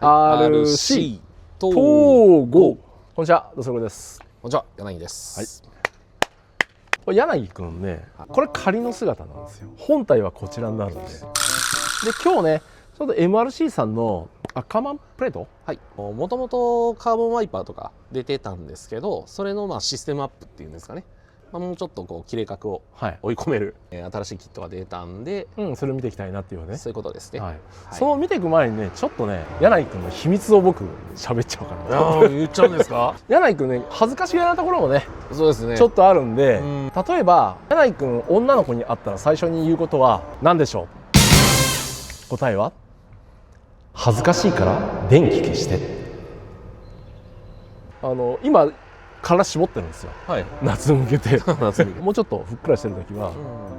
、RC 東郷。こんにちは、どすこです。こんにちは、柳です。はい、柳くんね、これ仮の姿なんですよ。本体はこちらになるんで。で、今日ね、ちょっと MRC さんのアカマンプレート、はい、もともとカーボンワイパーとか出てたんですけど、それのシステムアップっていうんですかね。もうちょっとこう切れ角を追い込める、新しいキットが出たんで、それを見ていきたいなっていうね。そういうことですね。その見ていく前にね、ちょっとね、柳くんの秘密を僕喋っちゃおうかな。言っちゃうんですか？柳くんね、恥ずかしげなところもね、そうですね、ちょっとあるんで、例えば柳くん女の子に会ったら最初に言うことは何でしょう？答えは恥ずかしいから電気消して。今体絞ってるんですよ、夏向けてもうちょっとふっくらしてる時は、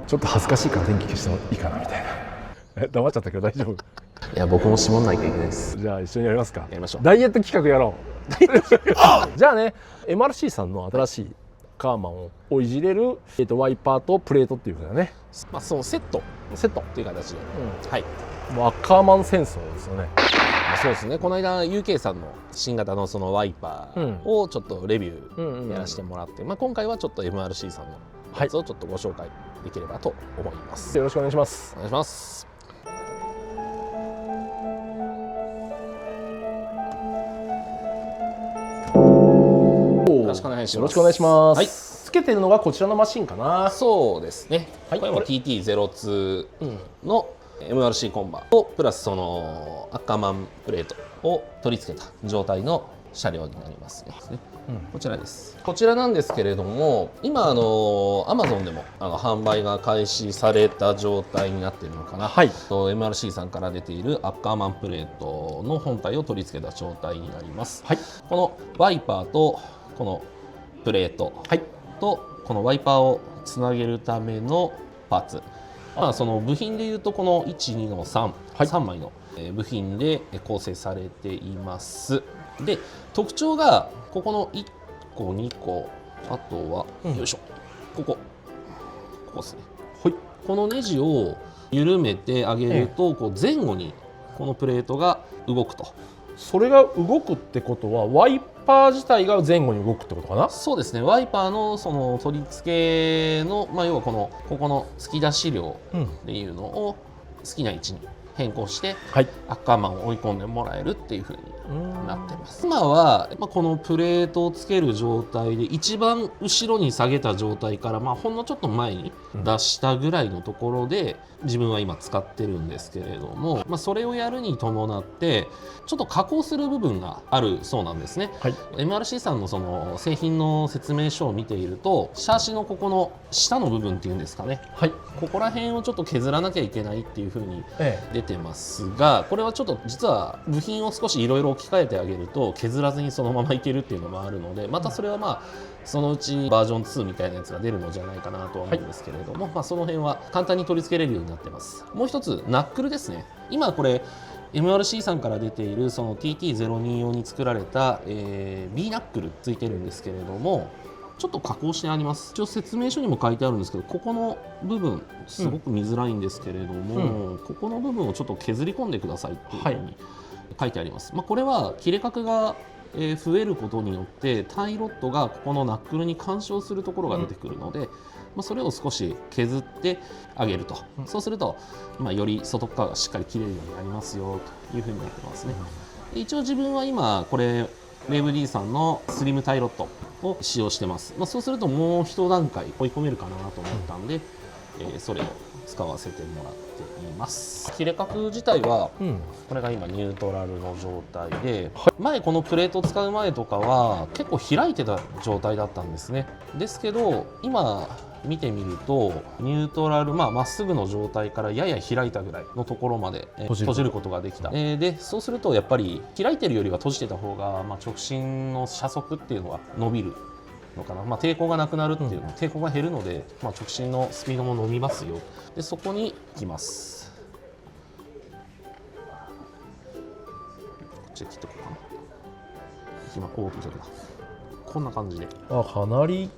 ちょっと恥ずかしいから電気消してもいいかなみたいな。黙っちゃったけど大丈夫？いや、僕も絞んないといけないです。じゃあ一緒にやりますか。やりましょう。ダイエット企画やろう。じゃあね、 MRC さんの新しいカーマンをいじれる、ワイパーとプレートっていうかね、そのセットっていう形で、もうアッカーマン戦争ですよね。そうですね。この間 UK さんの新型のそのワイパーをちょっとレビューやらせてもらって、今回はちょっと MRC さんのやつをちょっとご紹介できればと思います。よろしくお願いします。お願いします。よろしくお願いします。よろしくお願いします。つけてるのがこちらのマシンかな。そうですね。これも TT02 のMRC コンバとプラスそのアッカーマンプレートを取り付けた状態の車両になりますね。こちらです。こちらなんですけれども、今Amazon でも販売が開始された状態になっているのかな。MRC さんから出ているアッカーマンプレートの本体を取り付けた状態になります。このワイパーとこのプレートとこのワイパーをつなげるためのパーツ。その部品でいうとこの1、2の3枚の部品で構成されています。で、特徴がここの1個2個、あとは、よいしょ、ここですね。このネジを緩めてあげると、こう前後にこのプレートが動くと。それが動くってことはワイパー自体が前後に動くってことかな。そうですね。ワイパーのその取り付けの、要はここの突き出し量っていうのを好きな位置に変更して、アッカーマンを追い込んでもらえるっていう風になってます。今はこのプレートをつける状態で一番後ろに下げた状態からほんのちょっと前に出したぐらいのところで自分は今使ってるんですけれども、それをやるに伴ってちょっと加工する部分があるそうなんですね。MRC さんのその製品の説明書を見ていると、シャーシのここの下の部分っていうんですかね、ここら辺をちょっと削らなきゃいけないっていう風に出てますが、これはちょっと実は部品を少しいろいろ置き換えてあげると削らずにそのままいけるっていうのもあるので、またそれはそのうちバージョン2みたいなやつが出るのじゃないかなとは思うんですけれども、その辺は簡単に取り付けれるようになってます。もう一つナックルですね。今これ MRC さんから出ているその TT02 用に作られた、B ナックルついてるんですけれども、ちょっと加工してあります。一応説明書にも書いてあるんですけど、ここの部分すごく見づらいんですけれども、ここの部分をちょっと削り込んでくださいっていうふうに書いてあります。これは切れ角が増えることによってタイロッドがここのナックルに干渉するところが出てくるので、それを少し削ってあげると、そうすると、より外側がしっかり切れるようになりますよというふうになってますね。一応自分は今これウェーブ D さんのスリムタイロッドを使用してます。そうするともう一段階追い込めるかなと思ったんで、それを使わせてもらっています。切れ角自体は、これが今ニュートラルの状態で、前このプレートを使う前とかは結構開いてた状態だったんですね。ですけど今見てみるとニュートラルまっすぐの状態からやや開いたぐらいのところまで閉じることができた。でそうするとやっぱり開いてるよりは閉じてた方が、直進の車速っていうのは伸びるのかな、抵抗がなくなるっていう、抵抗が減るので、直進のスピードも伸びますよ。でそこに行きます。こっちで切っておこうかな。今こんな感じでかなり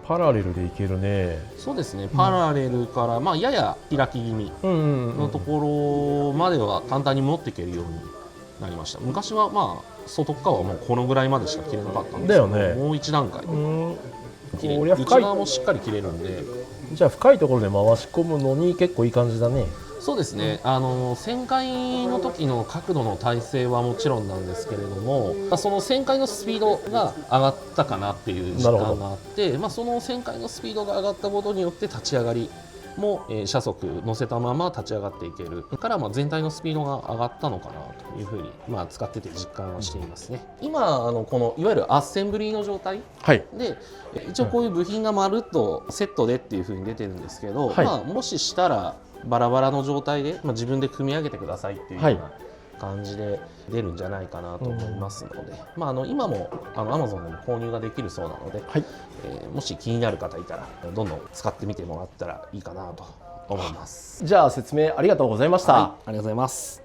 パラレルでいけるね。そうですね。パラレルから、やや開き気味のところまでは簡単に持っていけるようになりました。昔はまあ外側はもうこのぐらいまでしか切れなかったんですけど、だよね。もう一段階切れる。こりゃ深い。内側もしっかり切れるんで。じゃあ深いところで回し込むのに結構いい感じだね。そうですね、旋回の時の角度の体勢はもちろんなんですけれども、その旋回のスピードが上がったかなっていう実感があって、その旋回のスピードが上がったことによって立ち上がりも、車速乗せたまま立ち上がっていけるから、全体のスピードが上がったのかなというふうに、使ってて実感はしていますね。今このいわゆるアッセンブリーの状態、はい、で一応こういう部品がまるっとセットでっていうふうに出てるんですけど、はい、もししたらバラバラの状態で、自分で組み上げてくださいっていうような感じで出るんじゃないかなと思いますので、今もAmazon でも購入ができるそうなので、はい、もし気になる方いたらどんどん使ってみてもらったらいいかなと思います。じゃあ説明ありがとうございました。はい、ありがとうございます。